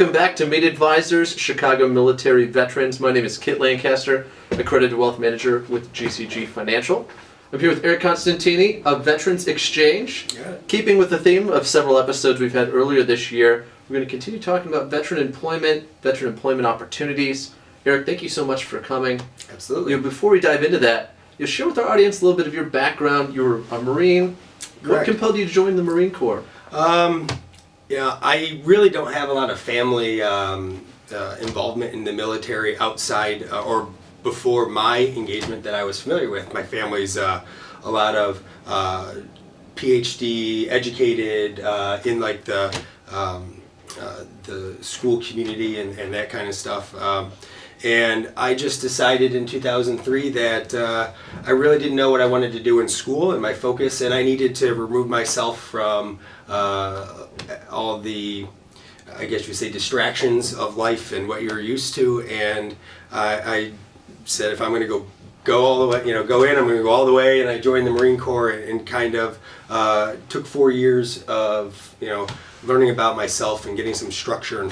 Welcome back to Meet Advisors, Chicago Military Veterans. My name is Kit Lancaster, Accredited Wealth Manager with GCG Financial. I'm here with Eric Constantini of Veterans Exchange. Yeah. Keeping with the theme of several episodes we've had earlier this year, we're going to continue talking about veteran employment opportunities. Eric, thank you so much for coming. Absolutely. Before we dive into that, you'll share with our audience a little bit of your background. You were a Marine. Correct. What compelled you to join the Marine Corps? I really don't have a lot of family involvement in the military outside or before my engagement that I was familiar with. My family's a lot of PhD educated in like the school community and that kind of stuff. And I just decided in 2003 that I really didn't know what I wanted to do in school and my focus, and I needed to remove myself from all the, I guess you would say, distractions of life and what you're used to. And I said, if I'm going to go all the way, go in, I'm going to go all the way. And I joined the Marine Corps and kind of took 4 years of learning about myself and getting some structure and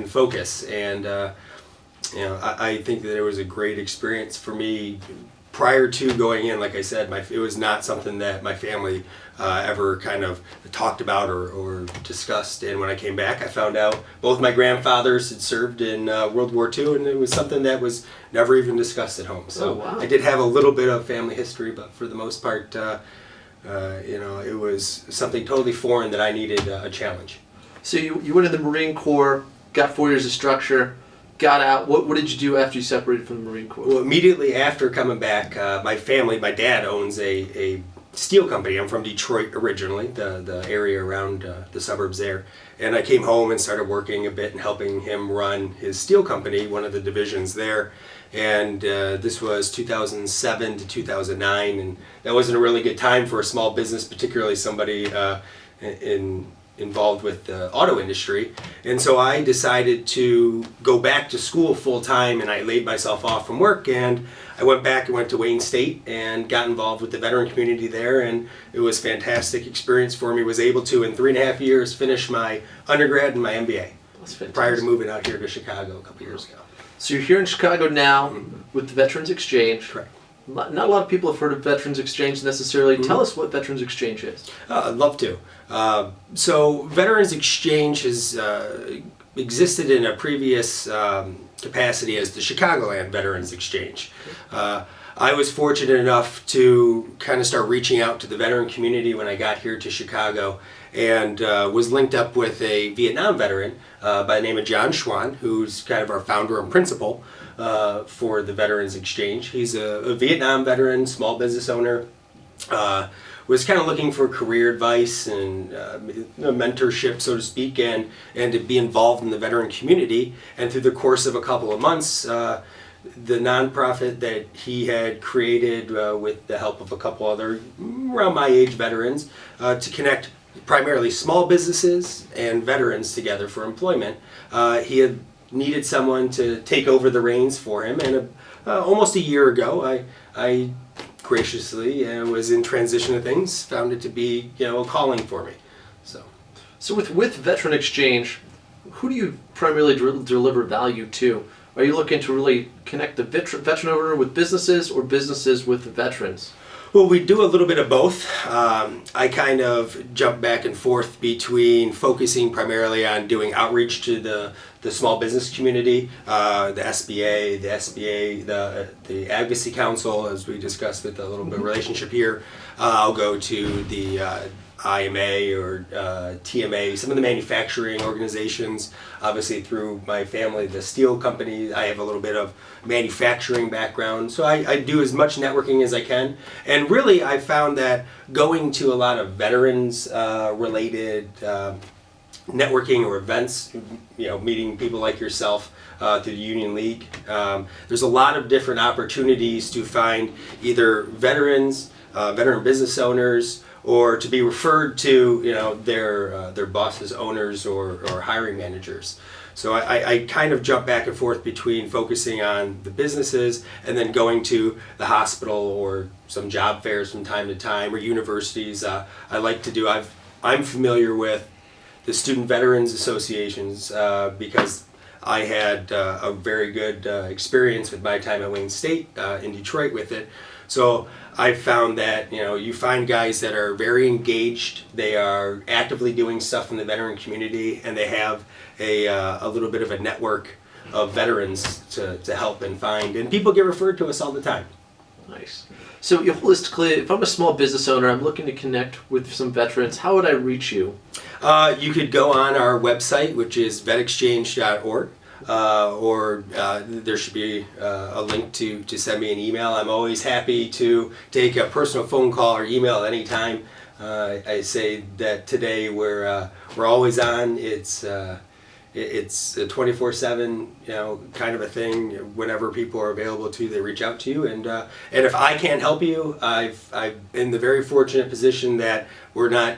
focus. And I think that it was a great experience for me. Prior to going in, like I said, it was not something that my family ever kind of talked about or discussed. And when I came back, I found out both my grandfathers had served in World War II, and it was something that was never even discussed at home. So wow. I did have a little bit of family history, but for the most part, it was something totally foreign that I needed a challenge. So you went in the Marine Corps, got 4 years of structure, got out. What did you do after you separated from the Marine Corps? Well, immediately after coming back, my dad owns a steel company. I'm from Detroit originally, the area around the suburbs there. And I came home and started working a bit and helping him run his steel company, one of the divisions there. And this was 2007 to 2009, and that wasn't a really good time for a small business, particularly somebody involved with the auto industry. And so I decided to go back to school full time, and I laid myself off from work, and I went back and went to Wayne State and got involved with the veteran community there, and it was a fantastic experience for me. Was able to, in 3.5 years, finish my undergrad and my MBA. That's fantastic. Prior to moving out here to Chicago a couple years ago. So you're here in Chicago now with the Veterans Exchange. Correct. Not a lot of people have heard of Veterans Exchange necessarily. Tell us what Veterans Exchange is. I'd love to. So Veterans Exchange has existed in a previous capacity as the Chicagoland Veterans Exchange. I was fortunate enough to kind of start reaching out to the veteran community when I got here to Chicago, and was linked up with a Vietnam veteran by the name of John Schwan, who's kind of our founder and principal for the Veterans Exchange. He's a Vietnam veteran, small business owner, was kind of looking for career advice and mentorship, so to speak, and to be involved in the veteran community. And through the course of a couple of months, the nonprofit that he had created with the help of a couple other around my age veterans to connect primarily small businesses and veterans together for employment, he had needed someone to take over the reins for him. And almost a year ago, I graciously was in transition of things, found it to be a calling for me. So with Veteran Exchange, who do you primarily deliver value to? Are you looking to really connect the veteran owner with businesses or businesses with the veterans? Well, we do a little bit of both. I kind of jump back and forth between focusing primarily on doing outreach to the small business community, the SBA, the Advocacy Council, as we discussed with a little bit of relationship here. I'll go to the IMA or TMA, some of the manufacturing organizations. Obviously through my family, the steel company, I have a little bit of manufacturing background. So I do as much networking as I can. And really I found that going to a lot of veterans related networking or events, meeting people like yourself through the Union League, there's a lot of different opportunities to find either veterans, veteran business owners, or to be referred to, their bosses, owners, or hiring managers. So I kind of jump back and forth between focusing on the businesses and then going to the hospital or some job fairs from time to time, or universities. I like to do. I'm familiar with the Student Veterans Associations because I had a very good experience with my time at Wayne State in Detroit with it. So I found that you find guys that are very engaged, they are actively doing stuff in the veteran community, and they have a little bit of a network of veterans to help and find. And people get referred to us all the time. Nice. So holistically, if I'm a small business owner, I'm looking to connect with some veterans, how would I reach you? You could go on our website, which is vetexchange.org, or there should be a link to send me an email. I'm always happy to take a personal phone call or email at any time. I say that today we're always on. It's a 24/7 kind of a thing. Whenever people are available to, they reach out to you, and if I can't help you, I've in the very fortunate position that we're not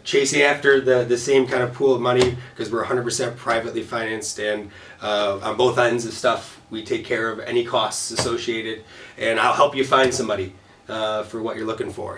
chasing after the same kind of pool of money, because we're 100% privately financed, and on both ends of stuff we take care of any costs associated, and I'll help you find somebody for what you're looking for.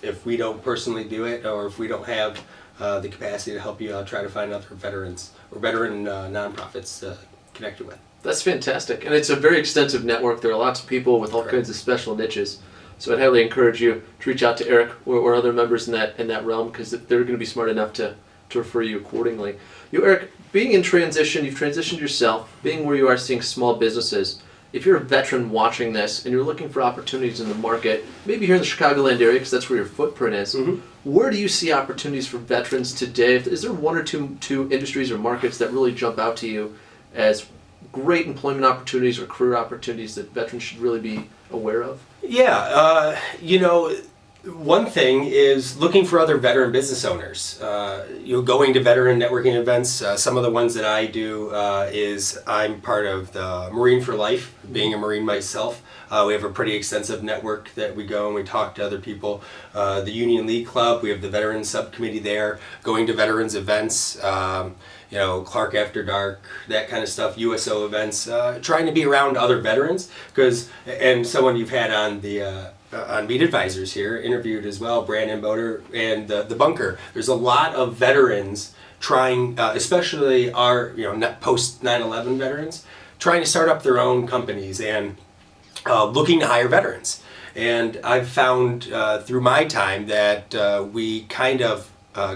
If we don't personally do it, or if we don't have the capacity to help you, I'll try to find other veterans or veteran nonprofits to connect you with. That's fantastic, and it's a very extensive network. There are lots of people with all Correct. kinds of special niches. So I'd highly encourage you to reach out to Eric or other members in that realm, because they're going to be smart enough to refer you accordingly. Eric, being in transition, you've transitioned yourself, being where you are, seeing small businesses. If you're a veteran watching this and you're looking for opportunities in the market, maybe here in the Chicagoland area, because that's where your footprint is, where do you see opportunities for veterans today? Is there one or two industries or markets that really jump out to you as great employment opportunities or career opportunities that veterans should really be aware of? Yeah, one thing is looking for other veteran business owners. Going to veteran networking events. Some of the ones that I do is I'm part of the Marine for Life, being a Marine myself. We have a pretty extensive network that we go and we talk to other people. The Union League Club, we have the Veterans Subcommittee there, going to veterans events, Clark After Dark, that kind of stuff, USO events, trying to be around other veterans, and someone you've had on the on Meet Advisors here, interviewed as well, Brandon Boder and the Bunker. There's a lot of veterans trying, especially our post 9/11 veterans, trying to start up their own companies and looking to hire veterans. And I've found through my time that we kind of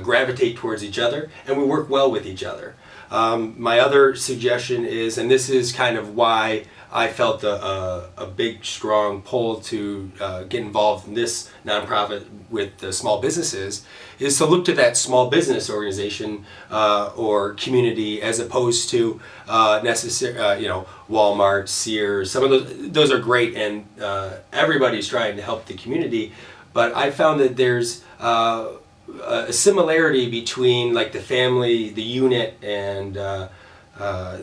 gravitate towards each other and we work well with each other. My other suggestion is, and this is kind of why I felt a big, strong pull to get involved in this nonprofit with the small businesses, is to look to that small business organization or community, as opposed to Walmart, Sears. Some of those are great, and everybody's trying to help the community. But I found that there's a similarity between like the family, the unit, and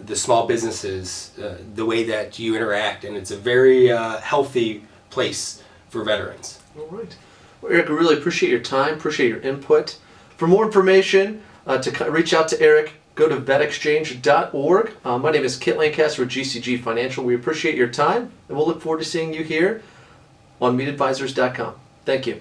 the small businesses, the way that you interact, and it's a very healthy place for veterans. All right. Well, Eric, I really appreciate your time, appreciate your input. For more information, to reach out to Eric, go to vetexchange.org. My name is Kit Lancaster with GCG Financial. We appreciate your time, and we'll look forward to seeing you here on meetadvisors.com. Thank you.